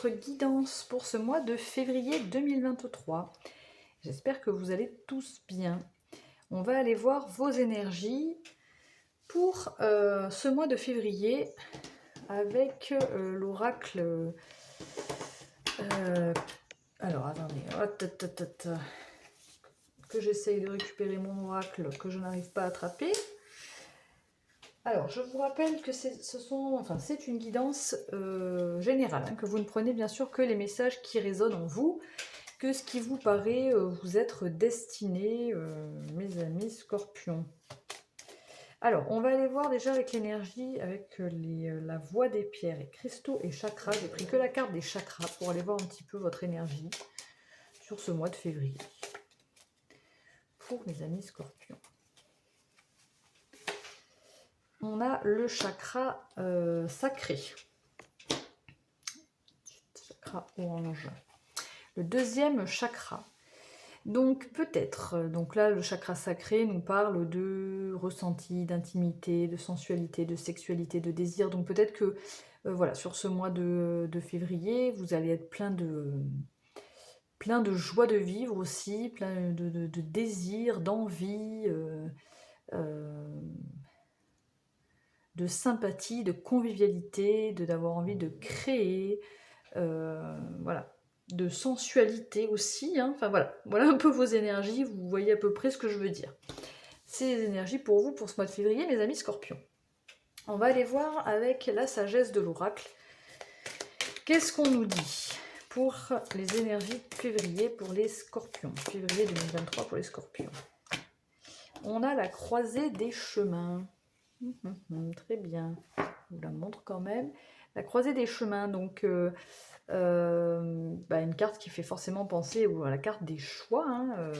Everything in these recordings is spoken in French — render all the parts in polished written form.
votre guidance pour ce mois de février 2023. J'espère que vous allez tous bien. On va aller voir vos énergies pour ce mois de février avec l'oracle. Alors attendez, que j'essaye de récupérer mon oracle que je n'arrive pas à attraper. Alors, je vous rappelle que c'est une guidance générale, hein, que vous ne prenez bien sûr que les messages qui résonnent en vous, que ce qui vous paraît vous être destiné, mes amis scorpions. Alors, on va aller voir déjà avec l'énergie, avec la voie des pierres et cristaux et chakras. J'ai pris que la carte des chakras pour aller voir un petit peu votre énergie sur ce mois de février. Pour mes amis scorpions. On a le chakra sacré. Chakra orange. Le deuxième chakra. Donc peut-être, donc là le chakra sacré nous parle de ressenti, d'intimité, de sensualité, de sexualité, de désir. Donc peut-être que voilà, sur ce mois de février, vous allez être plein de joie de vivre aussi, plein de désir, d'envie, de sympathie, de convivialité, d'avoir envie de créer, voilà, de sensualité aussi, hein. Enfin voilà un peu vos énergies, vous voyez à peu près ce que je veux dire. C'est les énergies pour vous pour ce mois de février, mes amis scorpions. On va aller voir avec la sagesse de l'oracle. Qu'est-ce qu'on nous dit pour les énergies de février pour les scorpions, février 2023 pour les scorpions. On a la croisée des chemins. Très bien, je vous la montre quand même. La croisée des chemins, donc une carte qui fait forcément penser à la carte des choix, hein,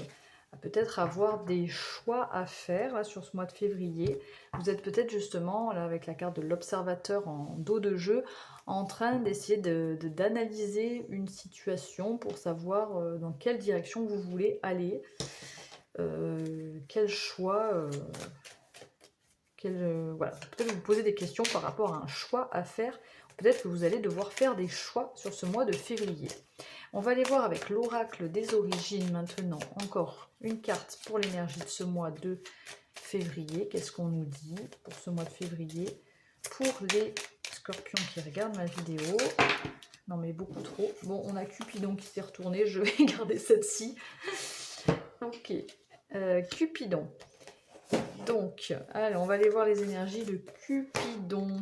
à peut-être avoir des choix à faire là, sur ce mois de février. Vous êtes peut-être justement, là, avec la carte de l'observateur en dos de jeu, en train d'essayer d'analyser une situation pour savoir dans quelle direction vous voulez aller, quel choix... voilà. Peut-être vous poser des questions par rapport à un choix à faire. Peut-être que vous allez devoir faire des choix sur ce mois de février. On va aller voir avec l'oracle des origines maintenant. Encore une carte pour l'énergie de ce mois de février. Qu'est-ce qu'on nous dit pour ce mois de février pour les scorpions qui regardent ma vidéo? Non mais beaucoup trop. Bon, on a Cupidon qui s'est retourné. Je vais garder celle-ci. Ok. Cupidon. Donc, allez, on va aller voir les énergies de Cupidon.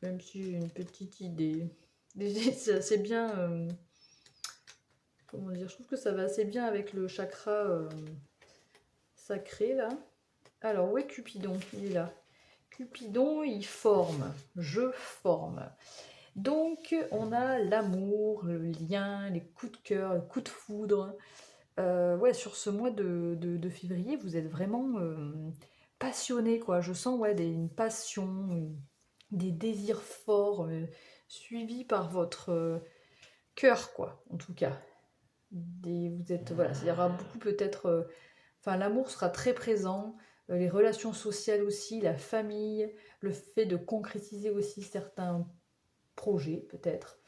Même si j'ai une petite idée. C'est assez bien... comment dire? Je trouve que ça va assez bien avec le chakra sacré, là. Alors, où est Cupidon? Il est là. Cupidon, il forme. Je forme. Donc, on a l'amour, le lien, les coups de cœur, les coups de foudre. Ouais, sur ce mois de février, vous êtes vraiment passionné, quoi. Je sens une passion, des désirs forts, suivis par votre cœur, quoi, en tout cas. Vous êtes, voilà, il y aura beaucoup peut-être... Enfin, l'amour sera très présent, les relations sociales aussi, la famille, le fait de concrétiser aussi certains projets, peut-être.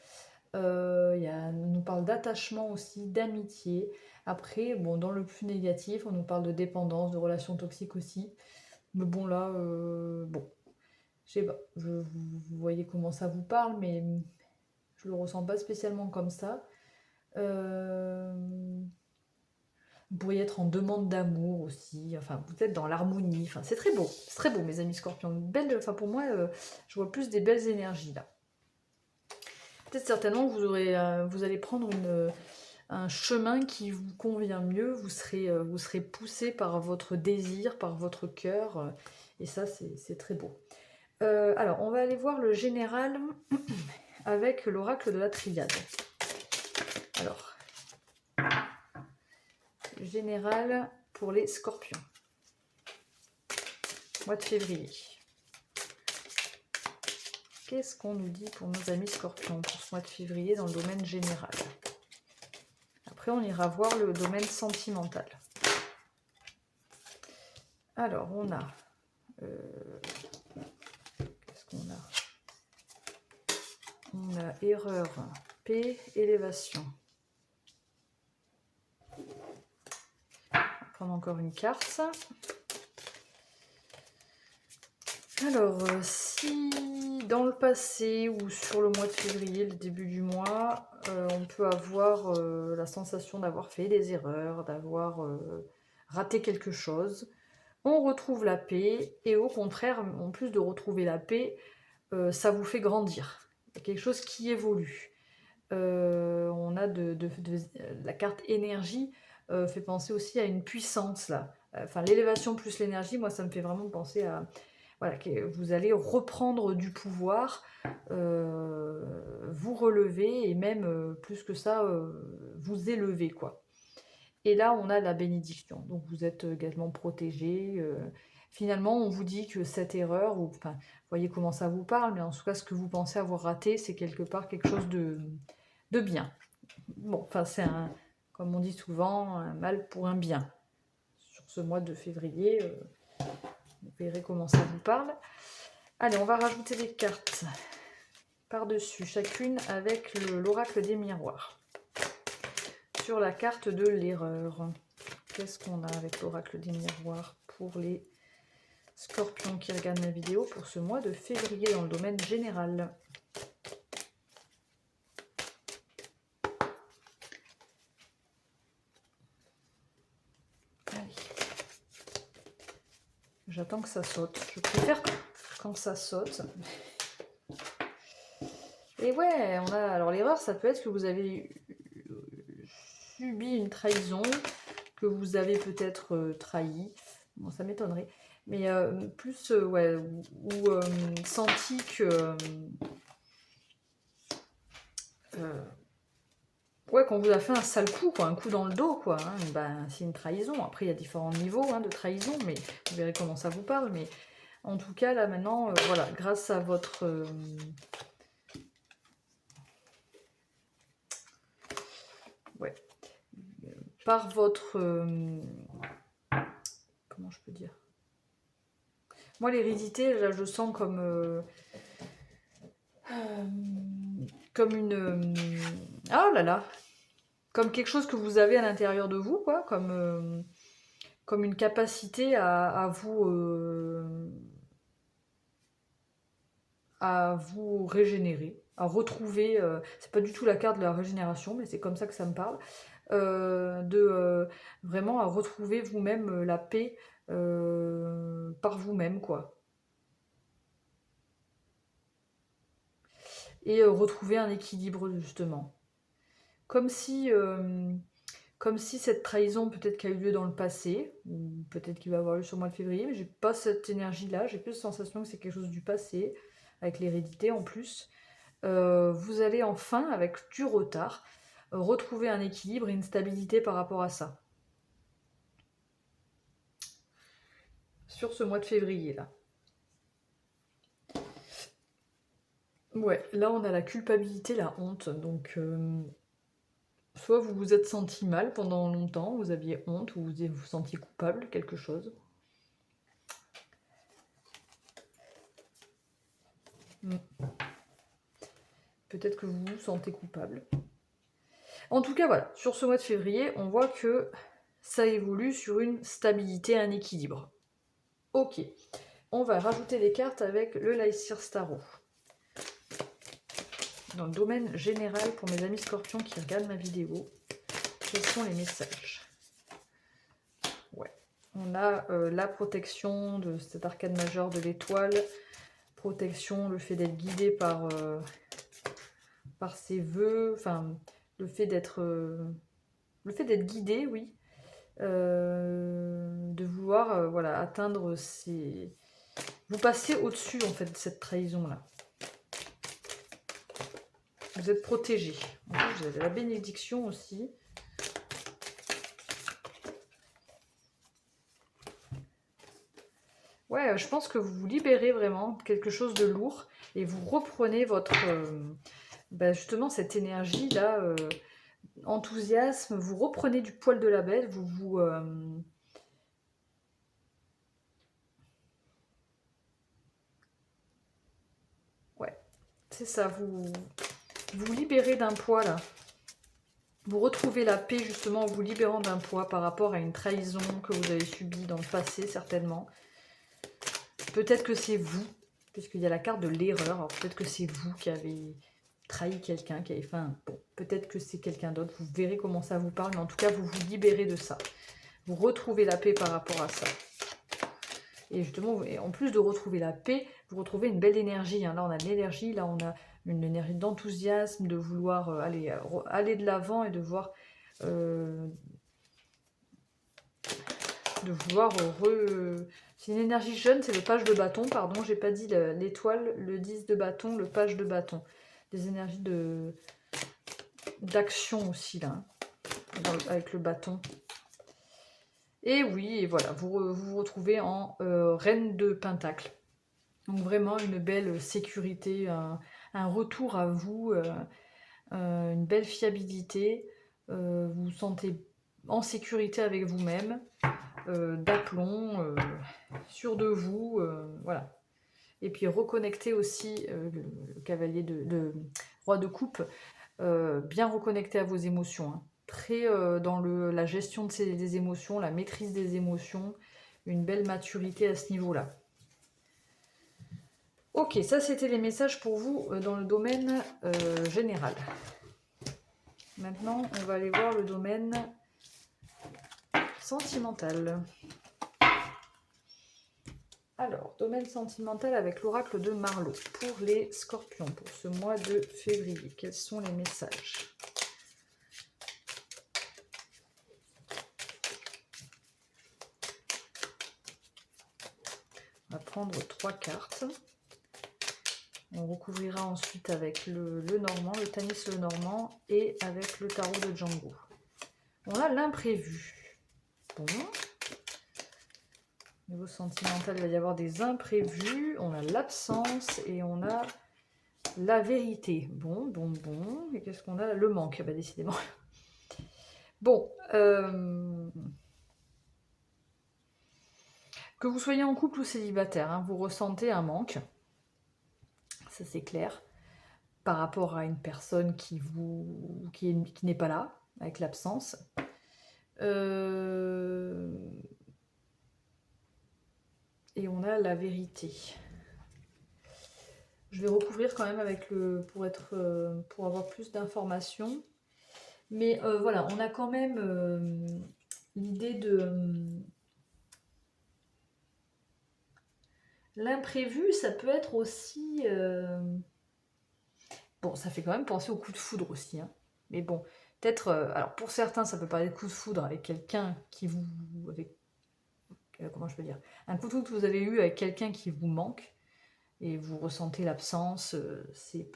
On nous parle d'attachement aussi, d'amitié. Après, bon, dans le plus négatif, on nous parle de dépendance, de relations toxiques aussi. Mais bon, là, bon, je sais pas, vous voyez comment ça vous parle, mais je le ressens pas spécialement comme ça. Vous pourriez être en demande d'amour aussi, enfin, vous êtes dans l'harmonie, enfin, c'est très beau, mes amis scorpions. Enfin, pour moi, je vois plus des belles énergies, là. Peut-être certainement que vous allez prendre un chemin qui vous convient mieux, vous serez poussé par votre désir, par votre cœur, et ça c'est très beau. Alors on va aller voir le général avec l'oracle de la triade. Alors, général pour les scorpions, mois de février. Qu'est-ce qu'on nous dit pour nos amis scorpions pour ce mois de février dans le domaine général? Après, on ira voir le domaine sentimental. Alors, on a... qu'est-ce qu'on a? On a erreur, P, élévation. On va prendre encore une carte. Alors, si dans le passé ou sur le mois de février, le début du mois, on peut avoir la sensation d'avoir fait des erreurs, d'avoir raté quelque chose, on retrouve la paix et au contraire, en plus de retrouver la paix, ça vous fait grandir. Il y a quelque chose qui évolue. On a la carte énergie fait penser aussi à une puissance là. Enfin, l'élévation plus l'énergie, moi ça me fait vraiment penser à voilà, que vous allez reprendre du pouvoir, vous relever et même plus que ça, vous élever quoi. Et là, on a la bénédiction. Donc vous êtes également protégé. Finalement, on vous dit que cette erreur, enfin, vous voyez comment ça vous parle, mais en tout cas, ce que vous pensez avoir raté, c'est quelque part quelque chose de bien. Bon, enfin, c'est un, comme on dit souvent, un mal pour un bien. Sur ce mois de février, vous verrez comment ça vous parle. Allez, on va rajouter des cartes par-dessus, chacune avec l'oracle des miroirs. Sur la carte de l'erreur, qu'est-ce qu'on a avec l'oracle des miroirs pour les scorpions qui regardent ma vidéo pour ce mois de février dans le domaine général? Allez. J'attends que ça saute. Je préfère quand ça saute. Et ouais, on a. Alors l'erreur, ça peut être que vous avez subi une trahison, que vous avez peut-être trahi. Bon, ça m'étonnerait. Mais plus, ouais, ou senti que. Ouais, qu'on vous a fait un sale coup, quoi, un coup dans le dos, quoi. Hein, ben, c'est une trahison. Après, il y a différents niveaux hein, de trahison, mais vous verrez comment ça vous parle. Mais en tout cas, là, maintenant, voilà, grâce à votre... ouais. Par votre... comment je peux dire? Moi, l'hérédité, là, je sens comme... comme une... oh là là! Comme quelque chose que vous avez à l'intérieur de vous, quoi. Comme une capacité à vous régénérer, à retrouver, c'est pas du tout la carte de la régénération, mais c'est comme ça que ça me parle, vraiment à retrouver vous-même la paix par vous-même, quoi. Et retrouver un équilibre, justement. Comme si cette trahison peut-être qui a eu lieu dans le passé, ou peut-être qu'il va avoir lieu sur le mois de février, mais j'ai pas cette énergie-là, j'ai plus la sensation que c'est quelque chose du passé, avec l'hérédité en plus. Vous allez enfin, avec du retard, retrouver un équilibre et une stabilité par rapport à ça. Sur ce mois de février, là. Ouais, là on a la culpabilité, la honte, donc... soit vous vous êtes senti mal pendant longtemps, vous aviez honte, ou vous vous sentiez coupable, quelque chose. Peut-être que vous vous sentez coupable. En tout cas, voilà, sur ce mois de février, on voit que ça évolue sur une stabilité, un équilibre. Ok, on va rajouter des cartes avec le Lycir Starro. Dans le domaine général, pour mes amis scorpions qui regardent ma vidéo, quels sont les messages? Ouais, on a la protection de cet arcane majeur de l'étoile, protection, le fait d'être guidé par ses vœux, enfin, le fait d'être guidé, oui, de vouloir voilà, atteindre ces... Vous passez au-dessus, en fait, de cette trahison-là. Vous êtes protégé. En plus, vous avez la bénédiction aussi. Ouais, je pense que vous vous libérez vraiment de quelque chose de lourd et vous reprenez votre... justement, cette énergie-là, enthousiasme, vous reprenez du poil de la bête, vous... c'est ça, vous libérez d'un poids là. Vous retrouvez la paix justement en vous libérant d'un poids par rapport à une trahison que vous avez subie dans le passé certainement. Peut-être que c'est vous, puisqu'il y a la carte de l'erreur, alors peut-être que c'est vous qui avez trahi quelqu'un, qui avez fait un... Bon, peut-être que c'est quelqu'un d'autre, vous verrez comment ça vous parle, mais en tout cas vous vous libérez de ça. Vous retrouvez la paix par rapport à ça. Et justement, en plus de retrouver la paix, vous retrouvez une belle énergie. Hein. Là, on a de l'énergie, là, on a une énergie d'enthousiasme, de vouloir aller de l'avant et de voir... C'est une énergie jeune, c'est le page de bâton, pardon, j'ai pas dit l'étoile, le 10 de bâton, le page de bâton. Des énergies d'action aussi, là, hein, avec le bâton. Et oui, et voilà, vous vous retrouvez en reine de pentacle. Donc vraiment une belle sécurité, un retour à vous, une belle fiabilité. Vous vous sentez en sécurité avec vous-même, d'aplomb, sûr de vous, voilà. Et puis reconnecter aussi le cavalier de roi de coupe, bien reconnecté à vos émotions. Hein. Très dans la gestion des émotions, la maîtrise des émotions, une belle maturité à ce niveau-là. Ok, ça c'était les messages pour vous dans le domaine général. Maintenant, on va aller voir le domaine sentimental. Alors, domaine sentimental avec l'oracle de Marlot pour les scorpions pour ce mois de février. Quels sont les messages ? On va prendre 3 cartes. On recouvrira ensuite avec le normand, le Tanis le normand et avec le tarot de Django. On a l'imprévu. Bon. Au niveau sentimental, il va y avoir des imprévus. On a l'absence et on a la vérité. Bon. Et qu'est-ce qu'on a? Le manque, bah, décidément. Bon. Que vous soyez en couple ou célibataire, hein, vous ressentez un manque. Ça, c'est clair. Par rapport à une personne qui n'est pas là, avec l'absence. Et on a la vérité. Je vais recouvrir quand même avec pour avoir plus d'informations. Mais voilà, on a quand même l'idée de... l'imprévu, ça peut être aussi... Bon, ça fait quand même penser au coup de foudre aussi. Hein. Mais bon, peut-être... alors pour certains, ça peut parler de coup de foudre avec quelqu'un qui vous... comment je peux dire? Un coup de foudre que vous avez eu avec quelqu'un qui vous manque. Et vous ressentez l'absence. C'est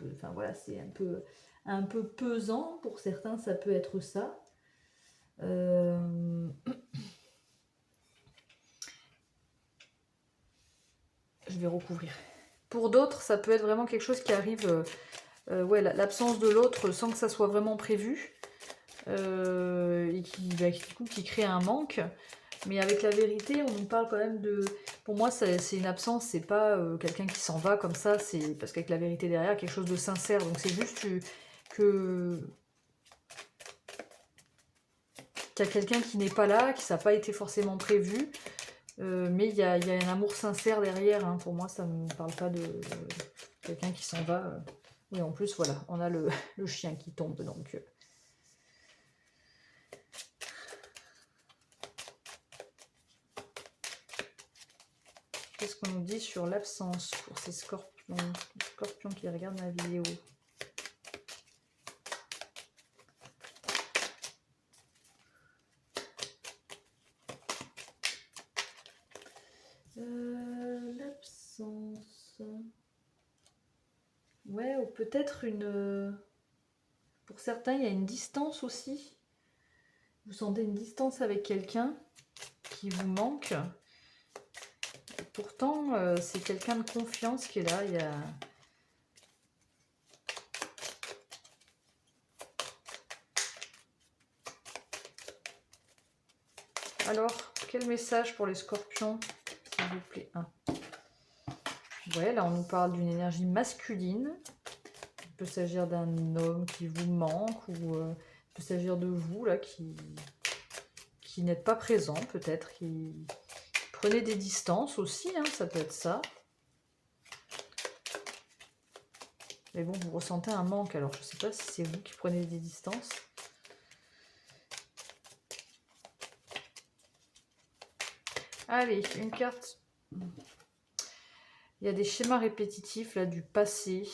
un peu pesant. Pour certains, ça peut être ça. Je vais recouvrir. Pour d'autres, ça peut être vraiment quelque chose qui arrive... ouais, l'absence de l'autre sans que ça soit vraiment prévu. Et qui crée un manque. Mais avec la vérité, on nous parle quand même de... Pour moi, c'est une absence, c'est pas quelqu'un qui s'en va comme ça, c'est parce qu'avec la vérité derrière, quelque chose de sincère. Donc c'est juste qu'il y a quelqu'un qui n'est pas là, qui ça n'a pas été forcément prévu, mais il y a un amour sincère derrière. Hein. Pour moi, ça ne me parle pas de quelqu'un qui s'en va. Et en plus, voilà, on a le chien qui tombe, donc... Qu'est-ce qu'on nous dit sur l'absence pour ces scorpions? Les scorpions qui regardent ma vidéo. L'absence. Ouais, ou peut-être une... Pour certains, il y a une distance aussi. Vous sentez une distance avec quelqu'un qui vous manque. Pourtant, c'est quelqu'un de confiance qui est là. Il y a... Alors, quel message pour les scorpions, s'il vous plaît? Ouais, là, on nous parle d'une énergie masculine. peut s'agir d'un homme qui vous manque, ou il peut s'agir de vous, là, qui n'êtes pas présent, peut-être, qui prenez des distances aussi, hein, ça peut être ça. Mais bon, vous ressentez un manque, alors je ne sais pas si c'est vous qui prenez des distances. Allez, une carte. Il y a des schémas répétitifs, là, du passé.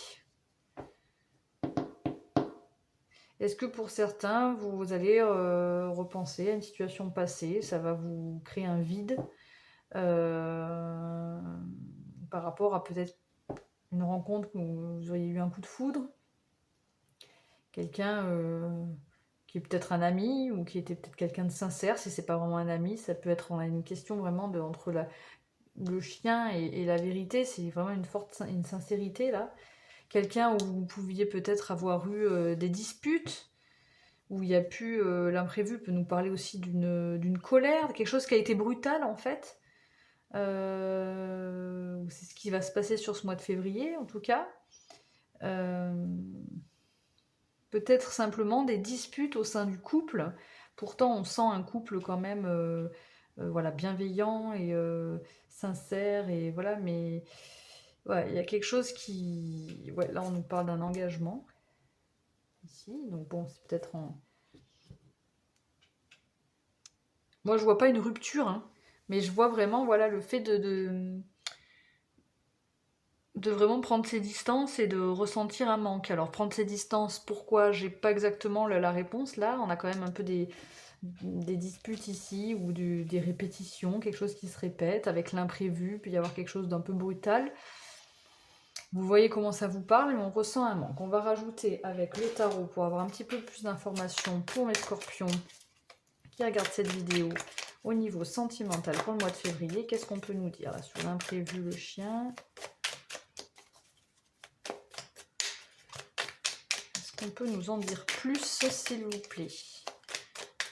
Est-ce que pour certains, vous allez repenser à une situation passée, ça va vous créer un vide par rapport à peut-être une rencontre où vous auriez eu un coup de foudre, quelqu'un qui est peut-être un ami ou qui était peut-être quelqu'un de sincère. Si c'est pas vraiment un ami, ça peut être, on a une question vraiment entre le chien et la vérité, c'est vraiment une sincérité là. Quelqu'un où vous pouviez peut-être avoir eu des disputes, où il y a pu, l'imprévu peut nous parler aussi d'une colère, quelque chose qui a été brutal en fait. C'est ce qui va se passer sur ce mois de février en tout cas. Peut-être simplement des disputes au sein du couple. Pourtant on sent un couple quand même voilà, bienveillant et sincère, et voilà, mais ouais, il y a quelque chose qui... Ouais, là on nous parle d'un engagement ici, donc bon, c'est peut-être en... Moi je vois pas une rupture, hein, mais je vois vraiment, voilà, le fait de vraiment prendre ses distances et de ressentir un manque. Alors prendre ses distances, pourquoi? J'ai pas exactement la réponse là, on a quand même un peu des disputes ici, ou des répétitions, quelque chose qui se répète avec l'imprévu, puis y avoir quelque chose d'un peu brutal. Vous voyez comment ça vous parle, mais on ressent un manque. On va rajouter avec le tarot pour avoir un petit peu plus d'informations pour mes scorpions qui regardent cette vidéo au niveau sentimental pour le mois de février. Qu'est-ce qu'on peut nous dire là sur l'imprévu, le chien? Est-ce qu'on peut nous en dire plus, s'il vous plaît?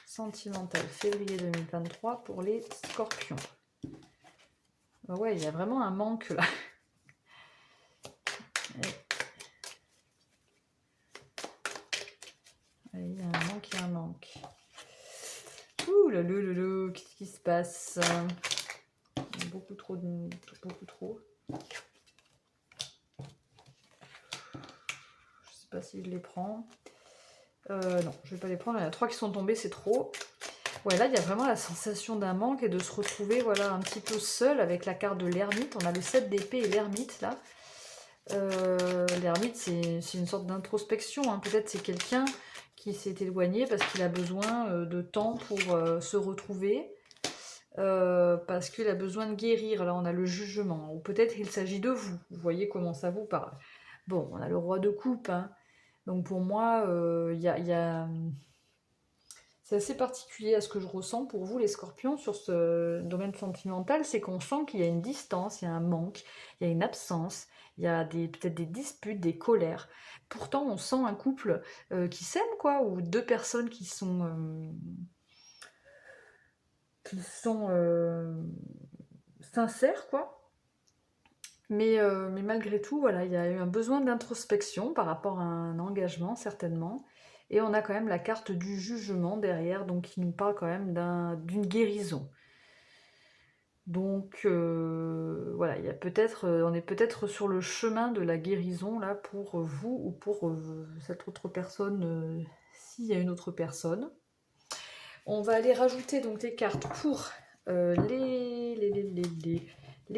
Sentimental février 2023 pour les scorpions. Ouais, il y a vraiment un manque là. Il y a un manque, il y a un manque. Ouh là là là là, qu'est-ce qui se passe? Beaucoup trop. Je sais pas si je les prends. Non, je vais pas les prendre. Il y en a 3 qui sont tombés, c'est trop. Ouais, là, il y a vraiment la sensation d'un manque et de se retrouver, voilà, un petit peu seul avec la carte de l'ermite. On a le 7 d'épée et l'ermite, là. L'ermite, c'est une sorte d'introspection, hein. Peut-être c'est quelqu'un qui s'est éloigné parce qu'il a besoin de temps pour se retrouver. Parce qu'il a besoin de guérir. Là, on a le jugement. Ou peut-être qu'il s'agit de vous. Vous voyez comment ça vous parle. Bon, on a le roi de coupe, hein. Donc pour moi, c'est assez particulier à ce que je ressens pour vous, les scorpions, sur ce domaine sentimental. C'est qu'on sent qu'il y a une distance, il y a un manque, il y a une absence, il y a peut-être des disputes, des colères. Pourtant, on sent un couple qui s'aime, quoi, ou 2 personnes qui sont sincères, quoi. Mais malgré tout, voilà, il y a eu un besoin d'introspection par rapport à un engagement, certainement. Et on a quand même la carte du jugement derrière, donc qui nous parle quand même d'une guérison. Donc voilà, il y a on est peut-être sur le chemin de la guérison là pour vous, ou pour cette autre personne, s'il y a une autre personne. On va aller rajouter donc des cartes pour les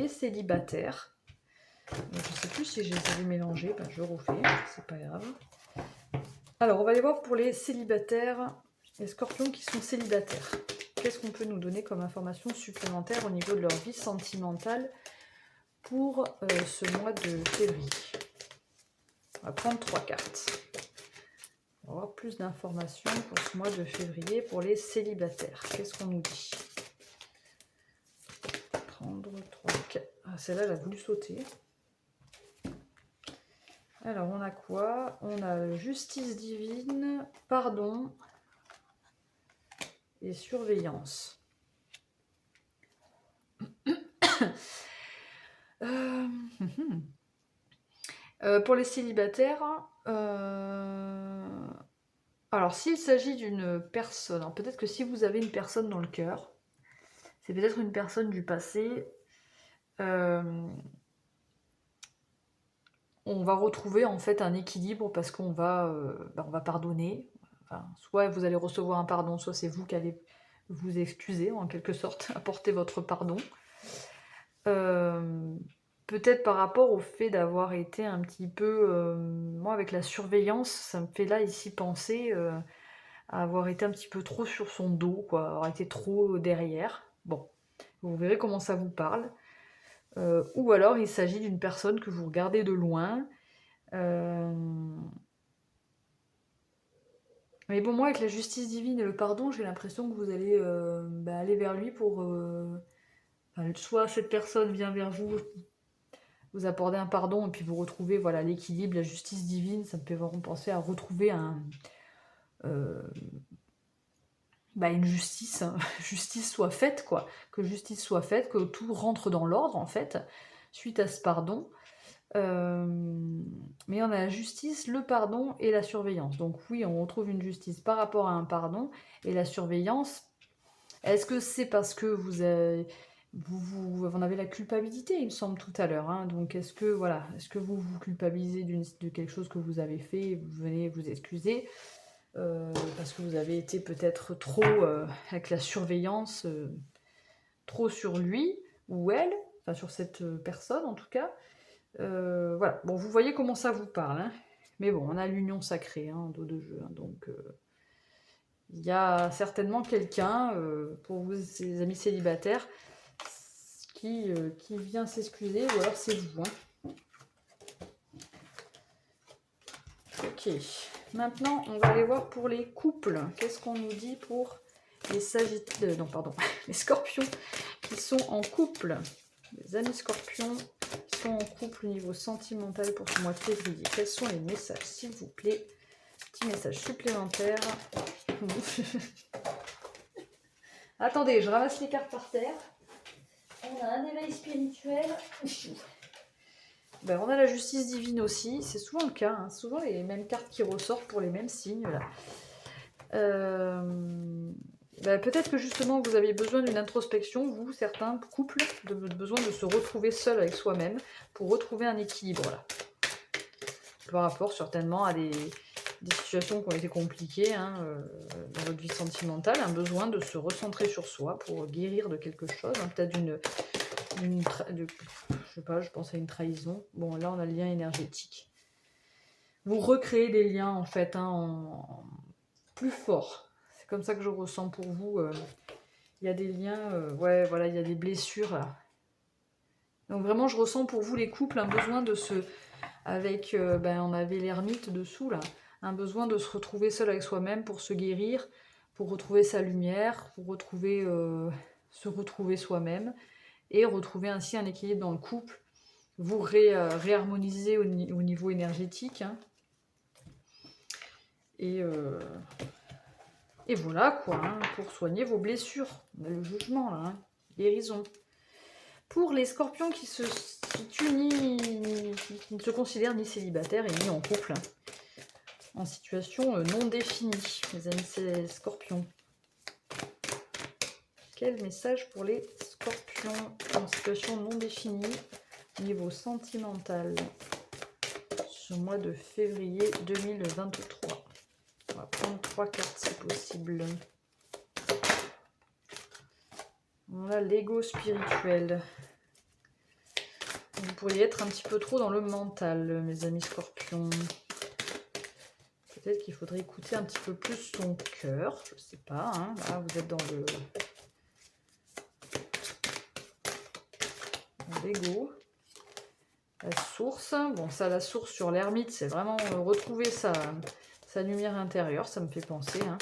célibataires. Je ne sais plus si je les avais mélangés, ben je refais, c'est pas grave. Alors on va aller voir pour les célibataires, les scorpions qui sont célibataires. Qu'est-ce qu'on peut nous donner comme information supplémentaire au niveau de leur vie sentimentale pour ce mois de février? On va prendre 3 cartes. On va avoir plus d'informations pour ce mois de février pour les célibataires. Qu'est-ce qu'on nous dit? Prendre 3 cartes. Ah, celle-là, elle a voulu sauter. Alors, on a quoi? On a justice divine, pardon et surveillance. Pour les célibataires, alors s'il s'agit d'une personne, peut-être que si vous avez une personne dans le cœur, c'est peut-être une personne du passé, on va retrouver en fait un équilibre parce qu'on va, on va pardonner. Enfin, soit vous allez recevoir un pardon, soit c'est vous qui allez vous excuser en quelque sorte, apporter votre pardon. Peut-être par rapport au fait d'avoir été un petit peu, moi avec la surveillance, ça me fait là ici penser à avoir été un petit peu trop sur son dos, quoi, avoir été trop derrière. Bon, vous verrez comment ça vous parle. Ou alors il s'agit d'une personne que vous regardez de loin. Mais bon, moi avec la justice divine et le pardon, j'ai l'impression que vous allez aller vers lui pour... soit cette personne vient vers vous, vous apporter un pardon et puis vous retrouvez voilà, l'équilibre, la justice divine, ça me fait vraiment penser à retrouver une justice, hein, justice soit faite, quoi. Que justice soit faite, que tout rentre dans l'ordre, en fait, suite à ce pardon. Mais on a la justice, le pardon et la surveillance. Donc oui, on retrouve une justice par rapport à un pardon et la surveillance. Est-ce que c'est parce que vous en avez la culpabilité, il me semble, tout à l'heure, hein. Donc est-ce que vous vous culpabilisez de quelque chose que vous avez fait et vous venez vous excuser parce que vous avez été peut-être trop avec la surveillance, trop sur lui ou elle, enfin sur cette personne en tout cas. Voilà, bon, vous voyez comment ça vous parle, hein. Mais bon, on a l'union sacrée, hein, en dos de jeu, hein, donc il y a certainement quelqu'un, pour vous, ces amis célibataires, qui vient s'excuser, ou alors c'est vous, hein. Ok, maintenant on va aller voir pour les couples. Qu'est-ce qu'on nous dit pour les sagittaires, non pardon, les scorpions qui sont en couple. Les amis scorpions qui sont en couple au niveau sentimental pour ce mois de février. Quels sont les messages, s'il vous plaît? Petit message supplémentaire. Attendez, je ramasse les cartes par terre. On a un éveil spirituel. On a la justice divine aussi. C'est souvent le cas, hein. Souvent les mêmes cartes qui ressortent pour les mêmes signes. Là. Peut-être que justement vous avez besoin d'une introspection, vous, certains couples, besoin de se retrouver seul avec soi-même pour retrouver un équilibre. Là. Par rapport certainement à des situations qui ont été compliquées dans votre vie sentimentale, un besoin de se recentrer sur soi pour guérir de quelque chose, hein, peut-être je sais pas, je pense à une trahison. Bon, là on a le lien énergétique. Vous recréez des liens en fait en plus forts. C'est comme ça que je ressens pour vous. Il y a des liens, il y a des blessures. Là. Donc vraiment, je ressens pour vous les couples un besoin de se... Avec, on avait l'ermite dessous là, un besoin de se retrouver seul avec soi-même pour se guérir, pour retrouver sa lumière, pour se retrouver soi-même et retrouver ainsi un équilibre dans le couple. Vous réharmoniser au niveau énergétique. Hein. Et voilà quoi, hein, pour soigner vos blessures. On a le jugement là, hein, guérison. Pour les scorpions qui ne se considèrent ni célibataires et ni en couple, hein, en situation non définie, les amis scorpions. Quel message pour les scorpions en situation non définie, niveau sentimental, ce mois de février 2023. On va prendre 3 cartes si possible. On a l'ego spirituel. Vous pourriez être un petit peu trop dans le mental, mes amis scorpions. Peut-être qu'il faudrait écouter un petit peu plus son cœur. Je ne sais pas. Hein. Là, vous êtes dans l'ego. La source. Bon, ça, la source sur l'ermite, c'est vraiment retrouver sa lumière intérieure. Ça me fait penser. Hein.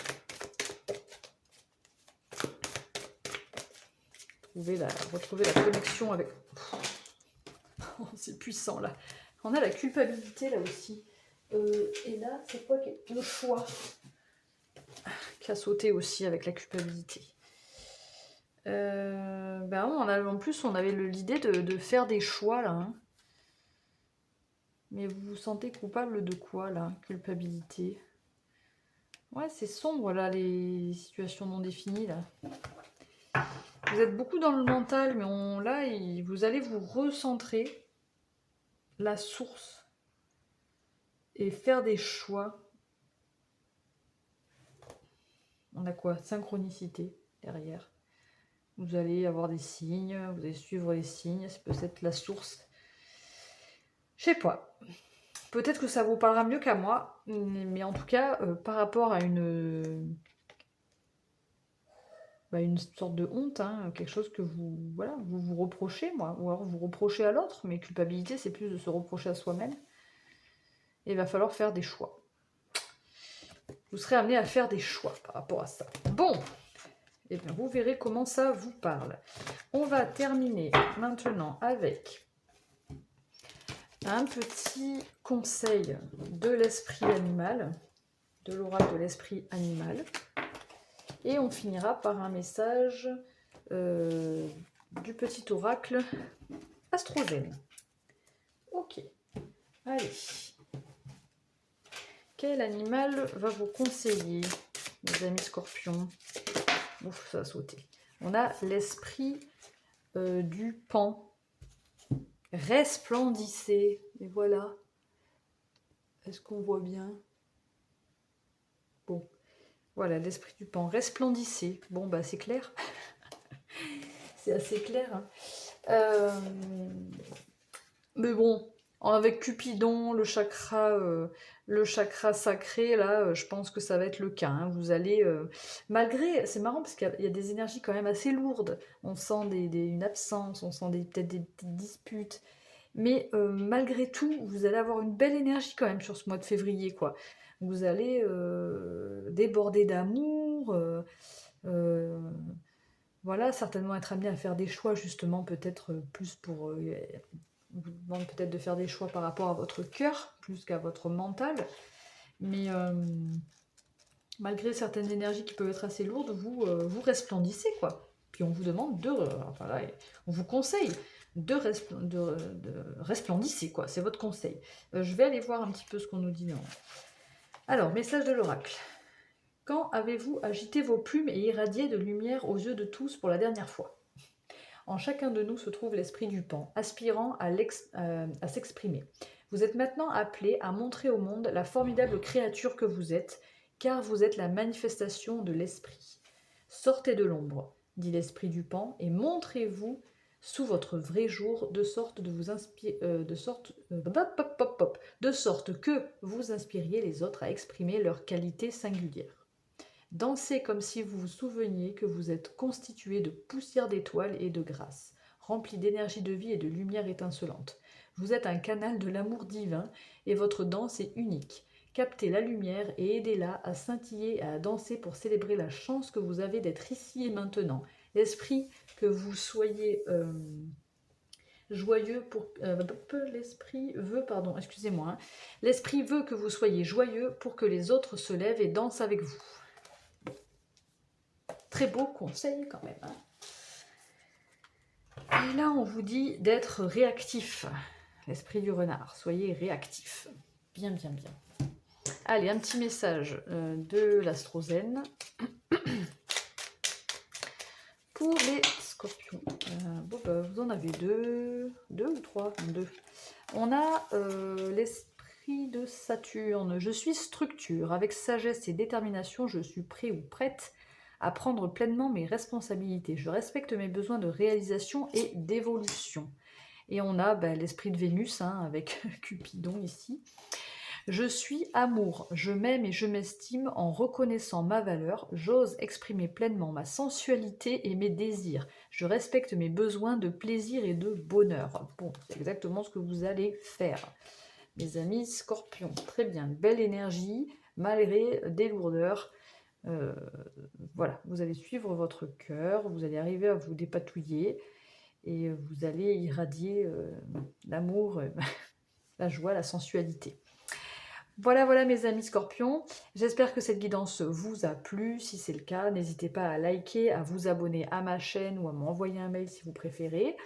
Retrouver la connexion avec... Oh, c'est puissant, là. On a la culpabilité, là, aussi. Et là, c'est quoi le choix qui a sauté aussi avec la culpabilité. En plus, on avait l'idée de faire des choix, là. Hein. Mais vous vous sentez coupable de quoi, là? Culpabilité. Ouais, c'est sombre, là, les situations non définies, là. Vous êtes beaucoup dans le mental, mais là, vous allez vous recentrer la source et faire des choix. On a quoi? Synchronicité derrière. Vous allez avoir des signes, vous allez suivre les signes, c'est peut-être la source. Je sais pas. Peut-être que ça vous parlera mieux qu'à moi, mais en tout cas, par rapport à une sorte de honte, hein, quelque chose que vous reprochez, moi, ou alors vous reprochez à l'autre, mais culpabilité, c'est plus de se reprocher à soi-même. Et il va falloir faire des choix. Vous serez amené à faire des choix par rapport à ça. Bon, et bien vous verrez comment ça vous parle. On va terminer maintenant avec un petit conseil de l'esprit animal, de l'oracle de l'esprit animal. Et on finira par un message du petit oracle Astrozène. Ok, allez. Quel animal va vous conseiller, mes amis scorpions? Ouf, ça a sauté. On a l'esprit du pan. Resplendissez. Et voilà. Est-ce qu'on voit bien? Bon. Voilà, l'esprit du pan. Resplendissez. Bon, bah c'est clair. C'est assez clair. Hein. Mais bon, avec Cupidon, le chakra sacré, là, je pense que ça va être le cas. Hein. Vous allez, malgré, c'est marrant parce qu'il y a des énergies quand même assez lourdes. On sent une absence, on sent peut-être des petites disputes. Mais malgré tout, vous allez avoir une belle énergie quand même sur ce mois de février, quoi. Vous allez déborder d'amour. Voilà, certainement être amené à faire des choix, justement, peut-être plus pour vous demande peut-être de faire des choix par rapport à votre cœur, plus qu'à votre mental. Mais malgré certaines énergies qui peuvent être assez lourdes, vous resplendissez, quoi. Puis on vous demande on vous conseille de resplendissez, quoi. C'est votre conseil. Je vais aller voir un petit peu ce qu'on nous dit. Non. Alors, message de l'oracle. Quand avez-vous agité vos plumes et irradié de lumière aux yeux de tous pour la dernière fois? En chacun de nous se trouve l'esprit du pan, aspirant à s'exprimer. Vous êtes maintenant appelé à montrer au monde la formidable créature que vous êtes, car vous êtes la manifestation de l'esprit. Sortez de l'ombre, dit l'esprit du pan, et montrez-vous sous votre vrai jour, de sorte que vous inspiriez les autres à exprimer leurs qualités singulières. Dansez comme si vous vous souveniez que vous êtes constitué de poussière d'étoiles et de grâce, rempli d'énergie de vie et de lumière étincelante. Vous êtes un canal de l'amour divin et votre danse est unique. Captez la lumière et aidez-la à scintiller et à danser pour célébrer la chance que vous avez d'être ici et maintenant. L'esprit, que vous soyez joyeux pour... l'esprit veut, pardon, excusez-moi. Hein. L'esprit veut que vous soyez joyeux pour que les autres se lèvent et dansent avec vous. Très beau conseil quand même. Hein. Et là, on vous dit d'être réactif. L'esprit du renard, soyez réactif. Bien, bien, bien. Allez, un petit message de l'Astrozène pour les scorpions. Vous en avez deux ou trois? Deux. On a l'esprit de Saturne. Je suis structure. Avec sagesse et détermination, je suis prêt ou prête à prendre pleinement mes responsabilités. Je respecte mes besoins de réalisation et d'évolution. Et on a l'esprit de Vénus, hein, avec Cupidon ici. Je suis amour, je m'aime et je m'estime en reconnaissant ma valeur, j'ose exprimer pleinement ma sensualité et mes désirs, je respecte mes besoins de plaisir et de bonheur. Bon, c'est exactement ce que vous allez faire. Mes amis scorpions, très bien, belle énergie, malgré des lourdeurs. Voilà, vous allez suivre votre cœur, vous allez arriver à vous dépatouiller et vous allez irradier l'amour, la joie, la sensualité. Voilà mes amis scorpions, j'espère que cette guidance vous a plu. Si c'est le cas, n'hésitez pas à liker, à vous abonner à ma chaîne ou à m'envoyer un mail si vous préférez.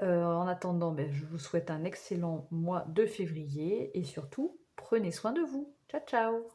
En attendant, ben, je vous souhaite un excellent mois de février et surtout, prenez soin de vous. Ciao, ciao!